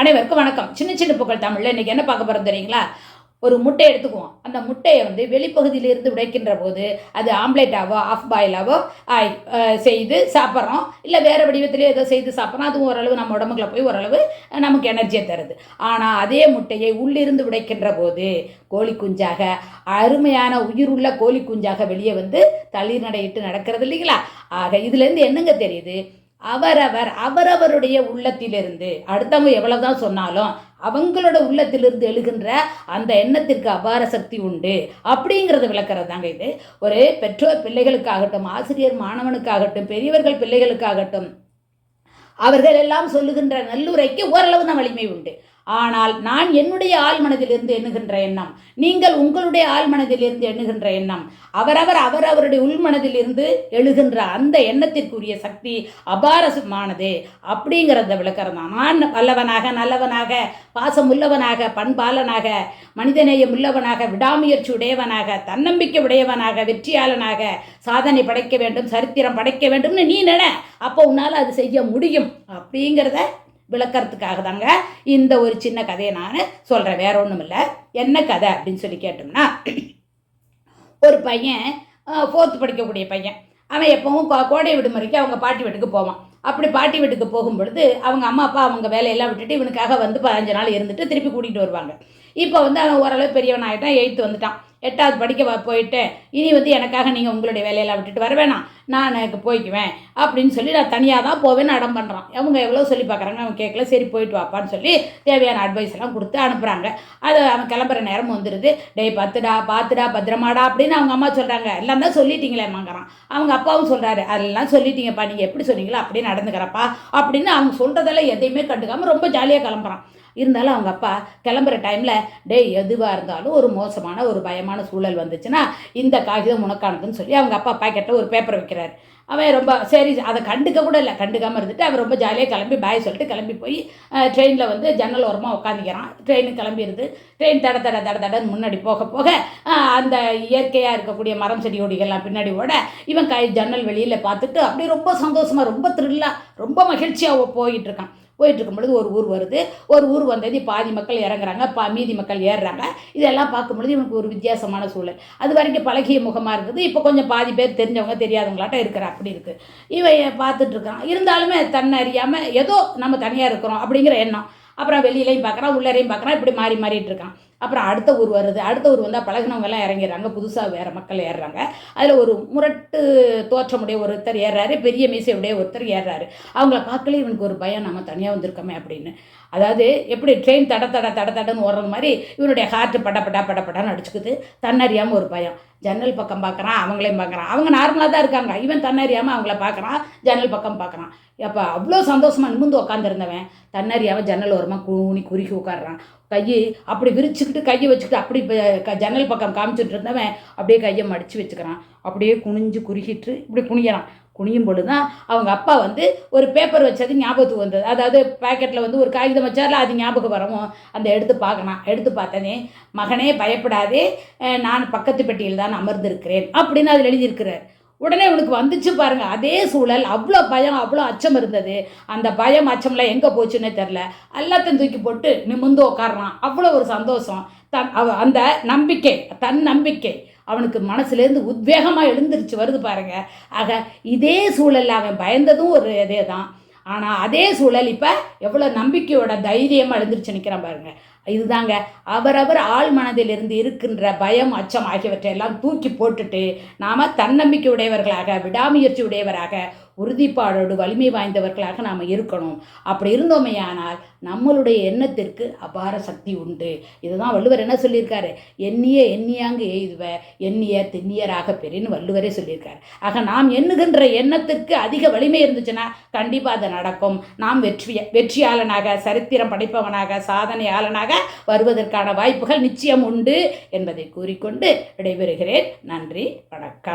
அனைவருக்கும் வணக்கம். சின்ன சின்ன புகழ் தமிழில் இன்றைக்கி என்ன பார்க்க போகிறோம் தெரியுங்களா? ஒரு முட்டை எடுத்துக்குவோம். அந்த முட்டையை வெளிப்பகுதியிலிருந்து உடைக்கின்ற போது அது ஆம்லேட்டாவோ ஆஃப் பாயிலாவோ செய்து சாப்பிட்றோம். இல்லை வேறு வடிவத்திலே ஏதோ செய்து சாப்பிட்றோம். அதுவும் ஓரளவு நம்ம உடம்புக்குள்ள போய் ஓரளவு நமக்கு எனர்ஜியை தருது. ஆனால் அதே முட்டையை உள்ளிருந்து உடைக்கின்ற போது கோழி குஞ்சாக, அருமையான உயிருள்ள கோழி குஞ்சாக வெளியே தளிர் நடையிட்டு நடக்கிறது இல்லைங்களா? ஆக இதுலேருந்து என்னங்க தெரியுது? அவரவருடைய உள்ளத்திலிருந்து அடுத்தவங்க எவ்வளவுதான் சொன்னாலும் அவங்களோட உள்ளத்திலிருந்து எழுகின்ற அந்த எண்ணத்திற்கு அபார சக்தி உண்டு அப்படிங்கிறத விளக்கிறது தாங்க இது. ஒரு பெற்றோர் பிள்ளைகளுக்காகட்டும், ஆசிரியர் மாணவனுக்காகட்டும், பெரியவர்கள் பிள்ளைகளுக்காகட்டும், அவர்கள் எல்லாம் சொல்லுகின்ற நல்லுரைக்கு ஓரளவு தான் வலிமை உண்டு. ஆனால் நான் என்னுடைய ஆழ்மனதிலிருந்து எண்ணுகின்ற எண்ணம், நீங்கள் உங்களுடைய ஆழ்மனதிலிருந்து எண்ணுகின்ற எண்ணம், அவரவருடைய உள்மனதிலிருந்து எழுகின்ற அந்த எண்ணத்திற்குரிய சக்தி அபாரமானது அப்படிங்கிறத விளக்கிறது தான். நான் நல்லவனாக, பாசம் உள்ளவனாக, பண்பாளனாக, மனிதநேயம் உள்ளவனாக, விடாமுயற்சி உடையவனாக, தன்னம்பிக்கை உடையவனாக, வெற்றியாளனாக, சாதனை படைக்க வேண்டும், சரித்திரம் படைக்க வேண்டும்னு நீ அப்போ உன்னால் அது செய்ய முடியும் அப்படிங்கிறத விளக்கறதுக்காக தாங்க இந்த ஒரு சின்ன கதையை நான் சொல்கிறேன். வேற ஒன்றும் இல்லை. என்ன கதை அப்படின்னு சொல்லி கேட்டோம்னா, ஒரு பையன் 4th படிக்கக்கூடிய பையன். அவன் எப்பவும் கோடை விடுமுறைக்கு அவங்க பாட்டி வீட்டுக்கு போவான். அப்படி பாட்டி வீட்டுக்கு போகும்பொழுது அவங்க அம்மா அப்பா அவங்க வேலையெல்லாம் விட்டுட்டு இவனுக்காக 15 நாள் இருந்துட்டு திருப்பி கூட்டிகிட்டு வருவாங்க. இப்போ அவன் ஓரளவு பெரியவன் ஆகிட்டான். 8th வந்துட்டான். 8வது படிக்க போயிட்டேன். இனி எனக்காக நீங்கள் உங்களுடைய வேலையெல்லாம் விட்டுட்டு வர வேணாம், நான் எனக்கு போய்க்குவேன் அப்படின்னு சொல்லி நான் தனியாக தான் போவேன்னு அடம் பண்ணுறான். அவங்க எவ்வளோ சொல்லி பார்க்குறாங்க, அவன் கேட்கல. சரி போயிட்டு வாப்பான்னு சொல்லி தேவையான அட்வைஸ் எல்லாம் கொடுத்து அனுப்புகிறாங்க. அது அவன் கிளம்புற நேரம் வந்துடுது. டேய் பார்த்துடா பத்திரமாடா அப்படின்னு அவங்க அம்மா சொல்கிறாங்க. எல்லாம் தான் சொல்லிட்டீங்களேம்மாங்கிறான். அவங்க அப்பாவும் சொல்கிறாரு, அதெல்லாம் சொல்லிட்டீங்கப்பா, நீங்கள் எப்படி சொன்னீங்களோ அப்படியே நடந்துக்கிறப்பா அப்படின்னு அவங்க சொல்கிறதெல்லாம் எதையுமே கண்டுக்காமல் ரொம்ப ஜாலியாக கிளம்புறான். இருந்தாலும் அவங்க அப்பா கிளம்புற டைமில், டேய் எதுவாக இருந்தாலும் ஒரு மோசமான ஒரு பயமான சூழல் வந்துச்சுன்னா இந்த காகிதம் உனக்கானதுன்னு சொல்லி அவங்க அப்பா பாக்கெட்டில் ஒரு பேப்பர் வைக்கிறார். அவன் ரொம்ப சரி அதை கண்டுக்க கூட இல்லை, கண்டுக்காமல் இருந்துட்டு அவன் ரொம்ப ஜாலியாக கிளம்பி பாய் சொல்லிட்டு கிளம்பி போய் ட்ரெயினில் ஜன்னல் ஓரமாக உட்காந்துக்கிறான். ட்ரெயினுக்கு கிளம்பிடுது. ட்ரெயின் தடன்னு முன்னாடி போக அந்த இயற்கையாக இருக்கக்கூடிய மரம் செடி கொடிகள்லாம் பின்னாடி ஓட இவன் ஜன்னல் வெளியில் பார்த்துட்டு அப்படியே ரொம்ப சந்தோஷமாக, ரொம்ப த்ரில்லாக, ரொம்ப மகிழ்ச்சியாக போயிட்டு இருக்கான். போயிட்டு இருக்கும் பொழுது ஒரு ஊர் வருது. ஒரு ஊர் வந்தது, பாதி மக்கள் இறங்குறாங்க, மீதி மக்கள் ஏறுறாங்க. இதெல்லாம் பார்க்கும்பொழுது இவனுக்கு ஒரு வித்தியாசமான சூழல். அது வரைக்கும் பழகிய முகமாக இருக்குது. இப்போ கொஞ்சம் பாதி பேர் தெரிஞ்சவங்க தெரியாதவங்களாட்ட இருக்கிற அப்படி இருக்குது. இவன் பார்த்துட்டு இருக்கான். இருந்தாலுமே தன்னை அறியாமல் ஏதோ நம்ம தனியாக இருக்கிறோம் அப்படிங்கிற எண்ணம். அப்புறம் வெளியிலையும் பார்க்குறான், உள்ளரையும் பார்க்குறான். இப்படி மாறிட்டு இருக்கான். அப்புறம் அடுத்த ஊர் வருது. அடுத்த ஊர் வந்தால் பழகினவங்கெல்லாம் இறங்கிடுறாங்க. புதுசாக வேறு மக்கள் ஏறுறாங்க. அதில் ஒரு முரட்டு தோற்றமுடைய ஒருத்தர் ஏறுறாரு, பெரிய மீசையுடைய ஒருத்தர் ஏறுறாரு. அவங்கள பார்க்கல இவனுக்கு ஒரு பயம், நம்ம தனியாக வந்திருக்கோமே அப்படின்னு. அதாவது எப்படி ட்ரெயின் தடன்னு ஓடுறது மாதிரி இவனுடைய ஹார்ட்டு படப்படான்னு அடிச்சுக்குது. தன்னறியாமல் ஒரு பயம். ஜன்னல் பக்கம் பார்க்குறான், அவங்களையும் பார்க்குறான். அவங்க நார்மலாக தான் இருக்காங்க. இவன் தன்னறியாமல் அவங்கள பார்க்குறான், ஜன்னல் பக்கம் பார்க்குறான். அப்போ அவ்வளோ சந்தோஷமாக நிமிர்ந்து உட்காந்துருந்தவன் தன்னறியாமல் ஜன்னல் ஓரமாக குறுகி உட்காடுறான். கையை அப்படி விரிச்சுக்கிட்டு கையை வச்சுக்கிட்டு அப்படி ஜன்னல் பக்கம் காமிச்சிட்டு இருந்தவன் அப்படியே கையை மடித்து வச்சுக்கிறான். அப்படியே குனிஞ்சு குறுகிட்டு இப்படி குனியறான். குனியும் பொழுது தான் அவங்க அப்பா ஒரு பேப்பர் வச்சது ஞாபகத்துக்கு வந்தது. அதாவது பேக்கெட்டில் ஒரு காகிதம் வச்சார்ல, அது ஞாபகம் வரவும் அந்த எடுத்து பார்க்கணும். எடுத்து பார்த்தனே, மகனே பயப்படாதே, நான் பக்கத்து பெட்டியில் தான் அமர்ந்திருக்கிறேன் அப்படின்னு அதில் எழுதியிருக்கிறார். உடனே இவனுக்கு வந்துச்சு பாருங்கள் அதே சூழல். அவ்வளோ பயம், அவ்வளோ அச்சம் இருந்தது. அந்த பயம் அச்சம்லாம் எங்கே போச்சுன்னே தெரில. எல்லாத்தையும் தூக்கி போட்டு நிமிர்ந்து உட்காடுறான். அவ்வளோ ஒரு சந்தோஷம். அந்த நம்பிக்கை, தன் நம்பிக்கை அவனுக்கு மனசுலேருந்து உத்வேகமாக எழுந்திருச்சு வருது பாருங்க. ஆக இதே சூழலில் அவன் பயந்ததும் ஒரு இதே தான். ஆனால் அதே சூழல் இப்போ எவ்வளோ நம்பிக்கையோட தைரியமாக எழுந்திருச்சு நிற்கிறான் பாருங்க. இதுதாங்க அவரவர் ஆழ் மனதிலிருந்து இருக்கின்ற பயம், அச்சம் ஆகியவற்றையெல்லாம் தூக்கி போட்டுட்டு நாம் தன்னம்பிக்கை உடையவர்களாக, விடாமுயற்சி உடையவராக, உறுதிப்பாடோடு வலிமை வாய்ந்தவர்களாக நாம் இருக்கணும். அப்படி இருந்தோமையானால் நம்மளுடைய எண்ணத்திற்கு அபார சக்தி உண்டு. இதுதான் வள்ளுவர் என்ன சொல்லியிருக்காரு? எண்ணியாங்கு எய்துவ எண்ணிய திண்ணியராக பெறின்னு வள்ளுவரே சொல்லியிருக்காரு. ஆக நாம் எண்ணுகின்ற எண்ணத்திற்கு அதிக வலிமை இருந்துச்சுன்னா கண்டிப்பாக அது நடக்கும். நாம் வெற்றியாளனாக, சரித்திரம் படைப்பவனாக, சாதனையாளனாக வருவதற்கான வாய்ப்புகள் நிச்சயம் உண்டு என்பதை கூறிக்கொண்டு விடைபெறுகிறேன். நன்றி, வணக்கம்.